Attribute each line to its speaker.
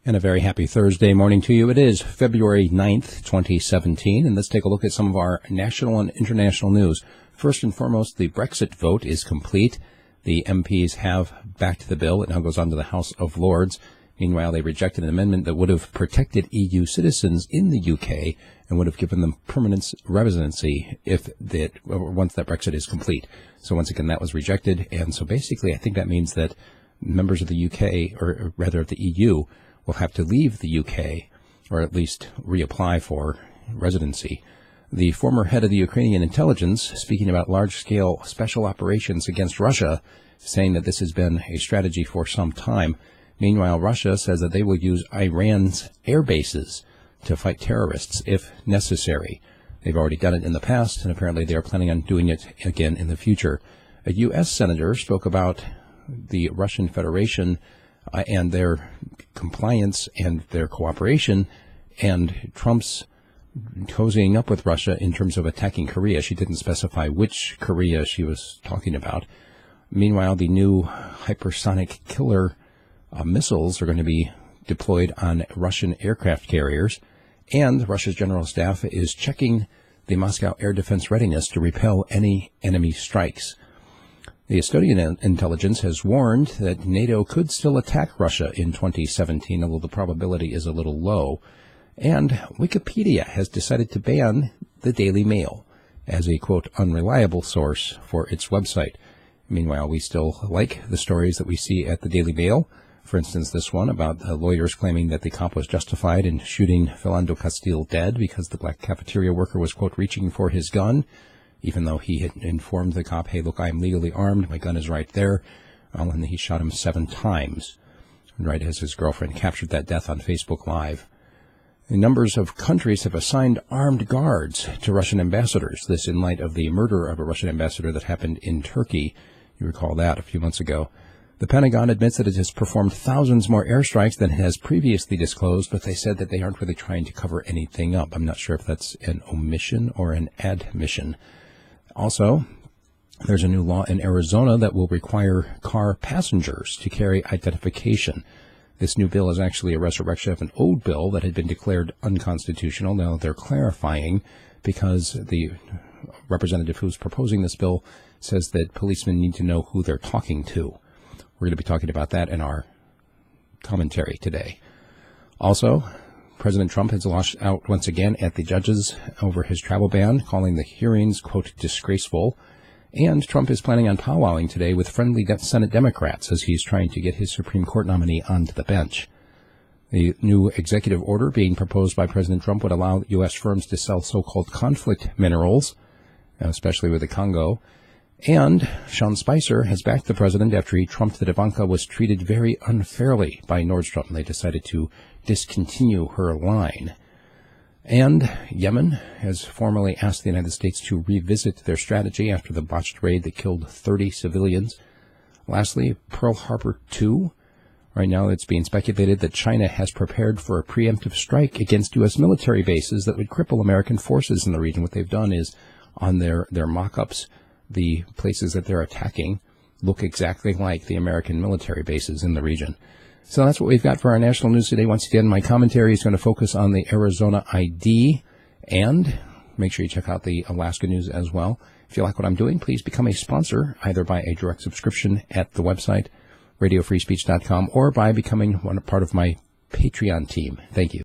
Speaker 1: And a very happy Thursday morning to you. It is February 9th, 2017, and let's take a look at some of our national and international news. First and foremost, the Brexit vote is complete. The MPs have backed the bill. It now goes on to the House of Lords. Meanwhile, they rejected an amendment that would have protected EU citizens in the UK and would have given them permanent residency once that Brexit is complete. So once again, that was rejected. And so basically, I think that means that members of the UK, or rather of the EU, will have to leave the UK, or at least reapply for residency. The former head of the Ukrainian intelligence, speaking about large-scale special operations against Russia, saying that this has been a strategy for some time. Meanwhile, Russia says that they will use Iran's air bases to fight terrorists if necessary. They've already done it in the past, and apparently they are planning on doing it again in the future. A U.S. senator spoke about the Russian Federation and their compliance and their cooperation, and Trump's cozying up with Russia in terms of attacking Korea. She didn't specify which Korea she was talking about. Meanwhile, the new hypersonic killer missiles are going to be deployed on Russian aircraft carriers, and Russia's general staff is checking the Moscow air defense readiness to repel any enemy strikes. The Estonian intelligence has warned that NATO could still attack Russia in 2017, although the probability is a little low. And Wikipedia has decided to ban the Daily Mail as a, quote, unreliable source for its website. Meanwhile, we still like the stories that we see at the Daily Mail. For instance, this one about the lawyers claiming that the cop was justified in shooting Philando Castile dead because the black cafeteria worker was, quote, reaching for his gun, even though he had informed the cop, hey, look, I'm legally armed, my gun is right there. Well, and he shot him 7 times, right as his girlfriend captured that death on Facebook Live. The numbers of countries have assigned armed guards to Russian ambassadors, this in light of the murder of a Russian ambassador that happened in Turkey. You recall that a few months ago. The Pentagon admits that it has performed thousands more airstrikes than it has previously disclosed, but they said that they aren't really trying to cover anything up. I'm not sure if that's an omission or an admission. Also, there's a new law in Arizona that will require car passengers to carry identification. This new bill is actually a resurrection of an old bill that had been declared unconstitutional. Now they're clarifying because the representative who's proposing this bill says that policemen need to know who they're talking to. We're going to be talking about that in our commentary today. Also, President Trump has lashed out once again at the judges over his travel ban, calling the hearings, quote, disgraceful. And Trump is planning on powwowing today with friendly Senate Democrats as he's trying to get his Supreme Court nominee onto the bench. The new executive order being proposed by President Trump would allow U.S. firms to sell so-called conflict minerals, especially with the Congo. And Sean Spicer has backed the president after he trumped that Ivanka was treated very unfairly by Nordstrom. They decided to discontinue her line. And Yemen has formally asked the United States to revisit their strategy after the botched raid that killed 30 civilians. Lastly, Pearl Harbor 2. Right now it's being speculated that China has prepared for a preemptive strike against U.S. military bases that would cripple American forces in the region. What they've done is, on their mock-ups, the places that they're attacking look exactly like the American military bases in the region. So that's what we've got for our national news today. Once again, my commentary is going to focus on the Arizona ID, and make sure you check out the Alaska news as well. If you like what I'm doing, please become a sponsor, either by a direct subscription at the website, radiofreespeech.com, or by becoming part of my Patreon team. Thank you.